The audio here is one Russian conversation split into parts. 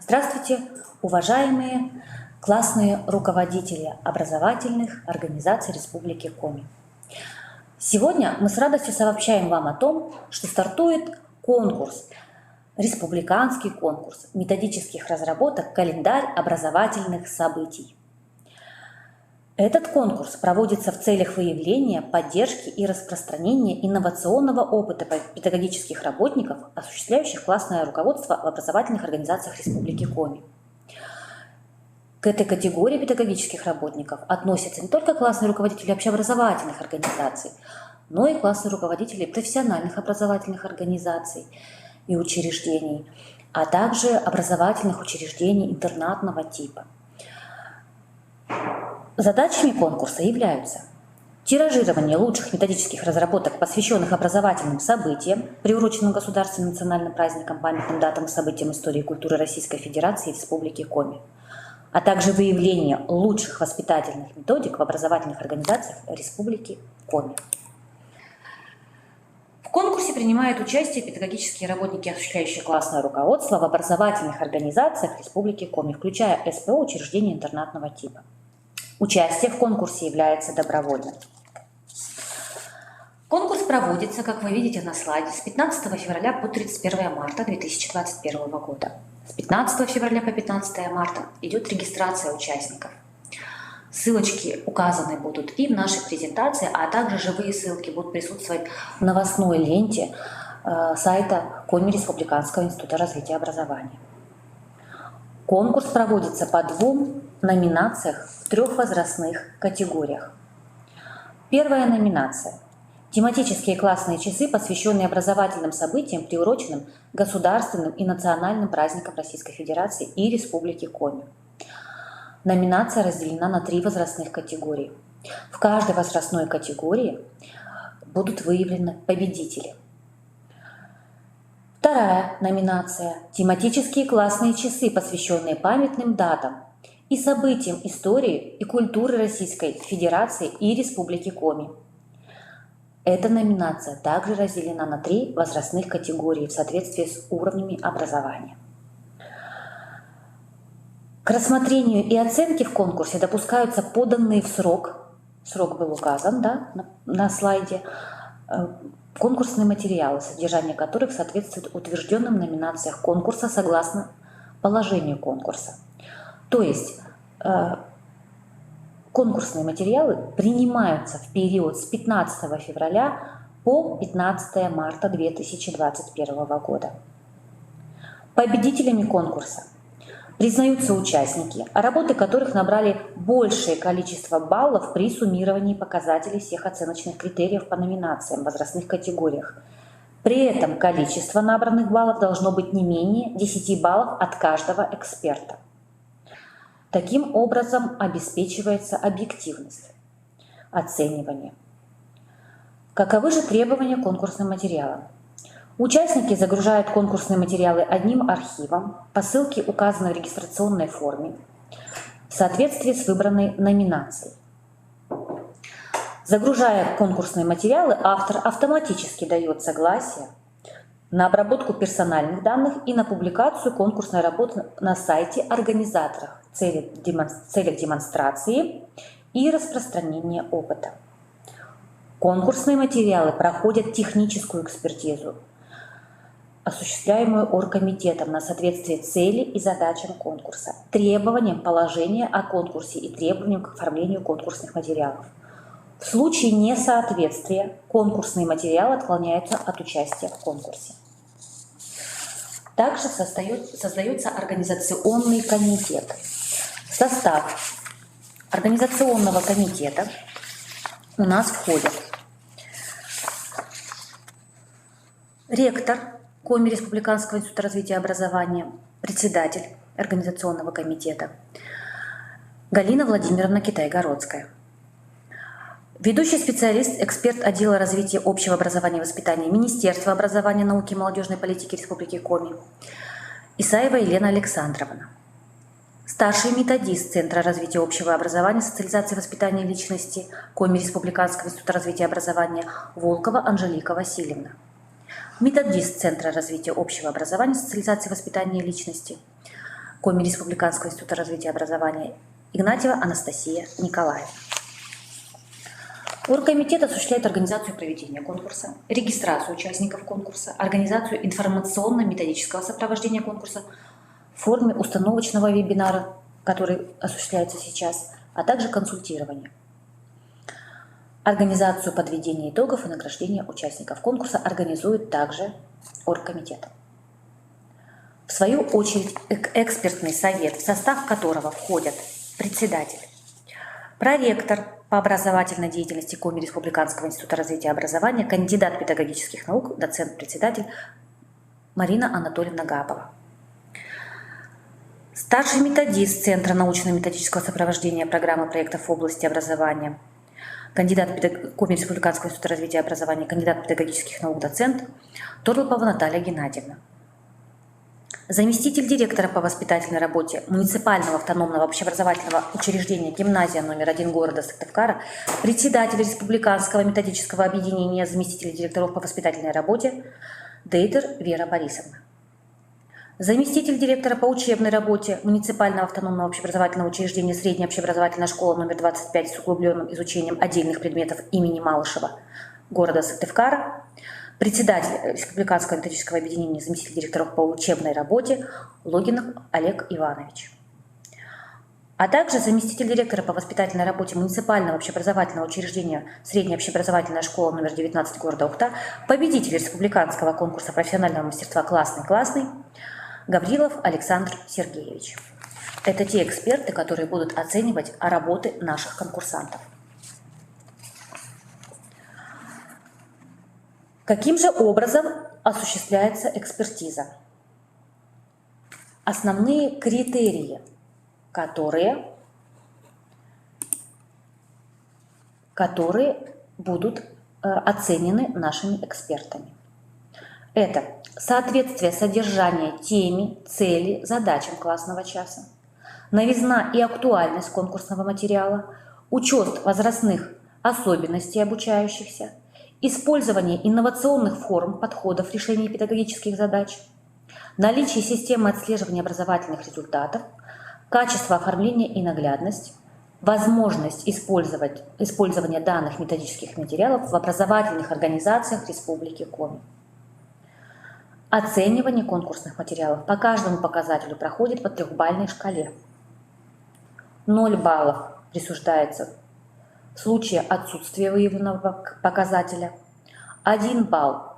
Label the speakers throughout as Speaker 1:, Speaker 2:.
Speaker 1: Здравствуйте, уважаемые классные руководители образовательных организаций Республики Коми. Сегодня мы с радостью сообщаем вам о том, что стартует конкурс, республиканский конкурс методических разработок «Календарь образовательных событий». Этот конкурс проводится в целях выявления, поддержки и распространения инновационного опыта педагогических работников, осуществляющих классное руководство в образовательных организациях Республики Коми. К этой категории педагогических работников относятся не только классные руководители общеобразовательных организаций, но и классные руководители профессиональных образовательных организаций и учреждений, а также образовательных учреждений интернатного типа. Задачами конкурса являются тиражирование лучших методических разработок, посвященных образовательным событиям, приуроченным государственным национальным праздникам, памятным датам и событиям истории и культуры Российской Федерации и Республики Коми, а также выявление лучших воспитательных методик в образовательных организациях Республики Коми. В конкурсе принимают участие педагогические работники, осуществляющие классное руководство в образовательных организациях Республики Коми, включая СПО, учреждения интернатного типа. Участие в конкурсе является добровольным. Конкурс проводится, как вы видите на слайде, с 15 февраля по 31 марта 2021 года. С 15 февраля по 15 марта идет регистрация участников. Ссылочки указаны будут и в нашей презентации, а также живые ссылки будут присутствовать в новостной ленте сайта Коми Республиканского института развития образования. Конкурс проводится по двум номинациях в 3 возрастных категориях. Первая номинация – тематические классные часы, посвященные образовательным событиям, приуроченным государственным и национальным праздникам Российской Федерации и Республики Коми. Номинация разделена на 3 возрастных категории. В каждой возрастной категории будут выявлены победители. Вторая номинация – тематические классные часы, посвященные памятным датам и событиям истории и культуры Российской Федерации и Республики Коми. Эта номинация также разделена на 3 возрастных категории в соответствии с уровнями образования. К рассмотрению и оценке в конкурсе допускаются поданные в срок был указан, да, на слайде, конкурсные материалы, содержание которых соответствует утвержденным номинациях конкурса согласно положению конкурса. То есть конкурсные материалы принимаются в период с 15 февраля по 15 марта 2021 года. Победителями конкурса признаются участники, работы которых набрали большее количество баллов при суммировании показателей всех оценочных критериев по номинациям в возрастных категориях. При этом количество набранных баллов должно быть не менее 10 баллов от каждого эксперта. Таким образом обеспечивается объективность оценивания. Каковы же требования к конкурсным материалам? Участники загружают конкурсные материалы одним архивом по ссылке, указанной в регистрационной форме, в соответствии с выбранной номинацией. Загружая конкурсные материалы, автор автоматически дает согласие на обработку персональных данных и на публикацию конкурсной работы на сайте организаторов в целях демонстрации и распространения опыта. Конкурсные материалы проходят техническую экспертизу, осуществляемую оргкомитетом на соответствие цели и задачам конкурса, требованиям положения о конкурсе и требованиям к оформлению конкурсных материалов. В случае несоответствия конкурсные материалы отклоняются от участия в конкурсе. Также создается организационный комитет. В состав организационного комитета у нас входят ректор Коми Республиканского института развития образования, председатель организационного комитета Галина Владимировна Китай-Городская, ведущий специалист, эксперт отдела развития общего образования и воспитания Министерства образования, науки и молодежной политики Республики Коми Исаева Елена Александровна, старший методист Центра развития общего образования, социализации и воспитания личности Коми Республиканского института развития образования Волкова Анжелика Васильевна, методист Центра развития общего образования, социализации и воспитания личности Коми Республиканского института развития и образования Игнатьева Анастасия Николаевна. Оргкомитет осуществляет организацию проведения конкурса, регистрацию участников конкурса, организацию информационно-методического сопровождения конкурса в форме установочного вебинара, который осуществляется сейчас, а также консультирование. Организацию подведения итогов и награждения участников конкурса организует также оргкомитет. В свою очередь, экспертный совет, в состав которого входят председатель, проректор по образовательной деятельности Коми Республиканского института развития и образования, кандидат педагогических наук, доцент-председатель Марина Анатольевна Габова, старший методист Центра научно-методического сопровождения программы проектов в области образования, кандидат Коми Республиканского института развития и образования, кандидат педагогических наук, доцент Торлопова Наталья Геннадьевна, заместитель директора по воспитательной работе муниципального автономного общеобразовательного учреждения гимназия номер 1 города Сыктывкара, председатель Республиканского методического объединения заместителей директоров по воспитательной работе Дейтер Вера Борисовна, заместитель директора по учебной работе муниципального автономного общеобразовательного учреждения средняя общеобразовательная школа номер 25 с углубленным изучением отдельных предметов имени Малышева города Сыктывкара, председатель Республиканского методического объединения, заместитель директоров по учебной работе Логинов Олег Иванович, а также заместитель директора по воспитательной работе муниципального общеобразовательного учреждения средняя общеобразовательная школа номер 19 города Ухта, победитель республиканского конкурса профессионального мастерства «Классный» Гаврилов Александр Сергеевич. Это те эксперты, которые будут оценивать работы наших конкурсантов. Каким же образом осуществляется экспертиза? Основные критерии, которые будут оценены нашими экспертами. Это соответствие содержания теме, цели, задачам классного часа, новизна и актуальность конкурсного материала, учет возрастных особенностей обучающихся, использование инновационных форм, подходов решения педагогических задач, наличие системы отслеживания образовательных результатов, качество оформления и наглядность, возможность использования данных методических материалов в образовательных организациях Республики Коми. Оценивание конкурсных материалов по каждому показателю проходит по 3-бальной шкале. 0 баллов присуждается в случае отсутствия выявленного показателя, 1 балл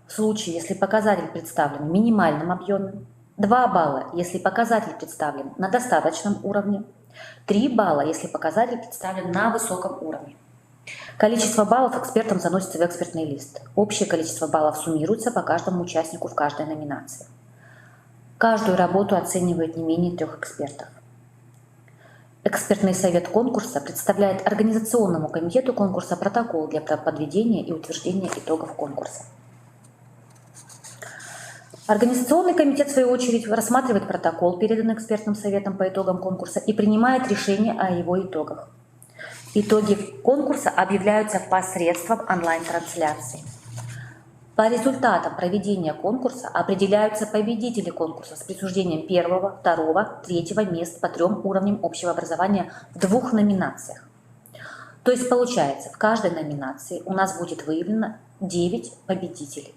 Speaker 1: в случае, если показатель представлен в минимальном объеме, 2 балла, если показатель представлен на достаточном уровне, 3 балла, если показатель представлен на высоком уровне. Количество баллов экспертам заносится в экспертный лист. Общее количество баллов суммируется по каждому участнику в каждой номинации. Каждую работу оценивает не менее 3 экспертов. Экспертный совет конкурса представляет организационному комитету конкурса протокол для подведения и утверждения итогов конкурса. Организационный комитет, в свою очередь, рассматривает протокол, переданный экспертным советом по итогам конкурса, и принимает решение о его итогах. Итоги конкурса объявляются посредством онлайн-трансляции. По результатам проведения конкурса определяются победители конкурса с присуждением 1-го, 2-го, 3-го мест по 3 уровням общего образования в 2 номинациях. То есть получается, в каждой номинации у нас будет выявлено 9 победителей.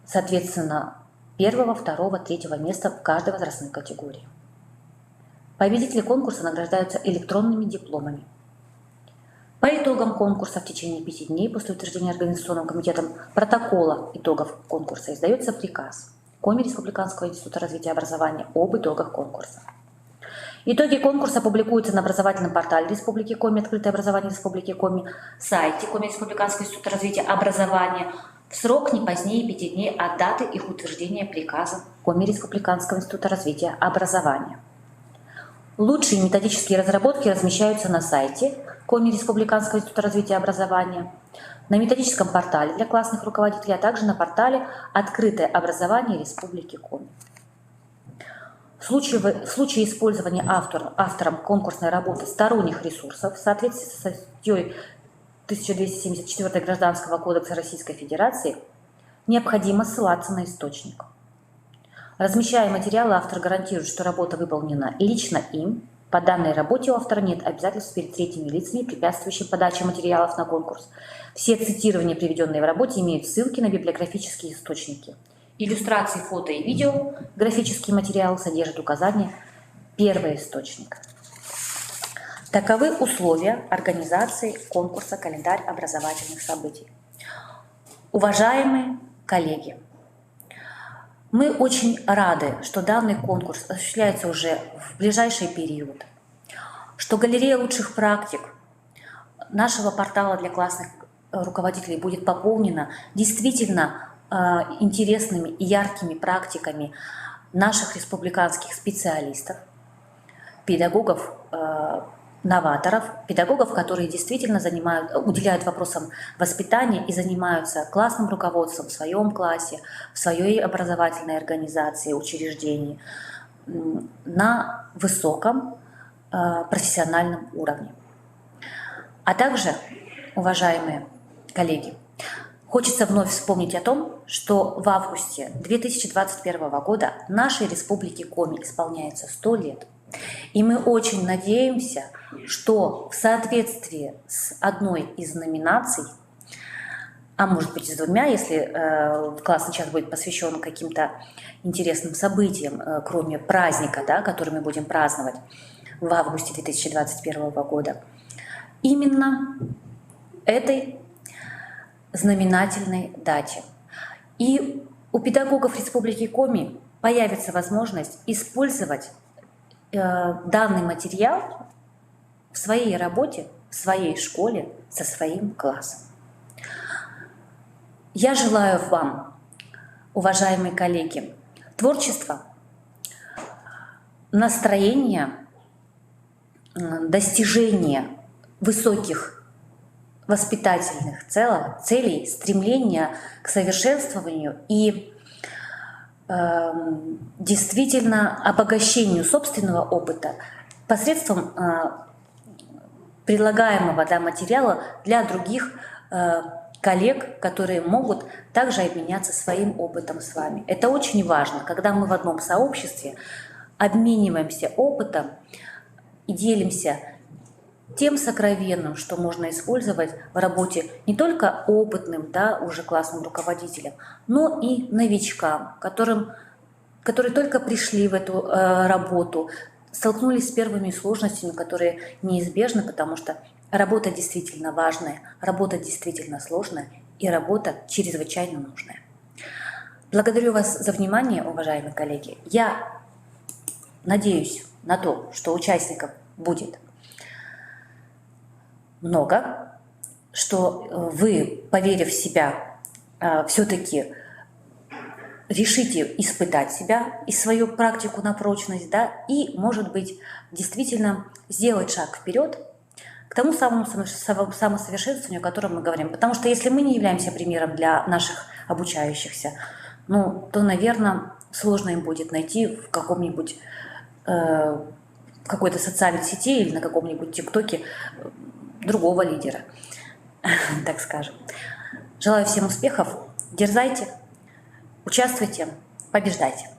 Speaker 1: Соответственно, 1-го, 2-го, 3-го места в каждой возрастной категории. Победители конкурса награждаются электронными дипломами. По итогам конкурса в течение 5 дней после утверждения Организационным комитетом протокола итогов конкурса издается приказ Коми Республиканского института развития и образования об итогах конкурса. Итоги конкурса публикуются на образовательном портале Республики Коми, открытое образование Республики Коми, сайте Коми Республиканского института развития и образования в срок не позднее 5 дней от даты их утверждения приказа Коми Республиканского института развития и образования. Лучшие методические разработки размещаются на сайте Коми Республиканского института развития и образования, на методическом портале для классных руководителей, а также на портале «Открытое образование Республики Коми». В случае использования автором конкурсной работы сторонних ресурсов в соответствии со статьей 1274 Гражданского кодекса Российской Федерации необходимо ссылаться на источник. Размещая материалы, автор гарантирует, что работа выполнена лично им. По данной работе у автора нет обязательств перед третьими лицами, препятствующими подаче материалов на конкурс. Все цитирования, приведенные в работе, имеют ссылки на библиографические источники. Иллюстрации, фото и видео, графический материал содержат указания «Первоисточник». Таковы условия организации конкурса «Календарь образовательных событий». Уважаемые коллеги, мы очень рады, что данный конкурс осуществляется уже в ближайший период, что галерея лучших практик нашего портала для классных руководителей будет пополнена действительно интересными и яркими практиками наших республиканских специалистов, педагогов, новаторов, педагогов, которые действительно уделяют вопросам воспитания и занимаются классным руководством в своем классе, в своей образовательной организации, учреждении на высоком профессиональном уровне. А также, уважаемые коллеги, хочется вновь вспомнить о том, что в августе 2021 года нашей Республике Коми исполняется 100 лет. И мы очень надеемся, что в соответствии с одной из номинаций, а может быть и с двумя, если классный час будет посвящен каким-то интересным событиям, кроме праздника, да, который мы будем праздновать в августе 2021 года, именно этой знаменательной дате. И у педагогов Республики Коми появится возможность использовать данный материал в своей работе, в своей школе, со своим классом. Я желаю вам, уважаемые коллеги, творчества, настроения, достижения высоких воспитательных целей, стремления к совершенствованию и действительно обогащению собственного опыта посредством предлагаемого материала для других коллег, которые могут также обменяться своим опытом с вами. Это очень важно, когда мы в одном сообществе обмениваемся опытом и делимся тем сокровенным, что можно использовать в работе не только опытным, уже классным руководителям, но и новичкам, которые только пришли в эту работу, столкнулись с первыми сложностями, которые неизбежны, потому что работа действительно важная, работа действительно сложная и работа чрезвычайно нужная. Благодарю вас за внимание, уважаемые коллеги. Я надеюсь на то, что участников будет много, что вы, поверив в себя, все-таки решите испытать себя и свою практику на прочность, и, может быть, действительно сделать шаг вперед к тому самому самосовершенствованию, о котором мы говорим. Потому что если мы не являемся примером для наших обучающихся, то, наверное, сложно им будет найти в каком-нибудь какой-то социальной сети или на каком-нибудь ТикТоке другого лидера, так скажем. Желаю всем успехов, дерзайте, участвуйте, побеждайте.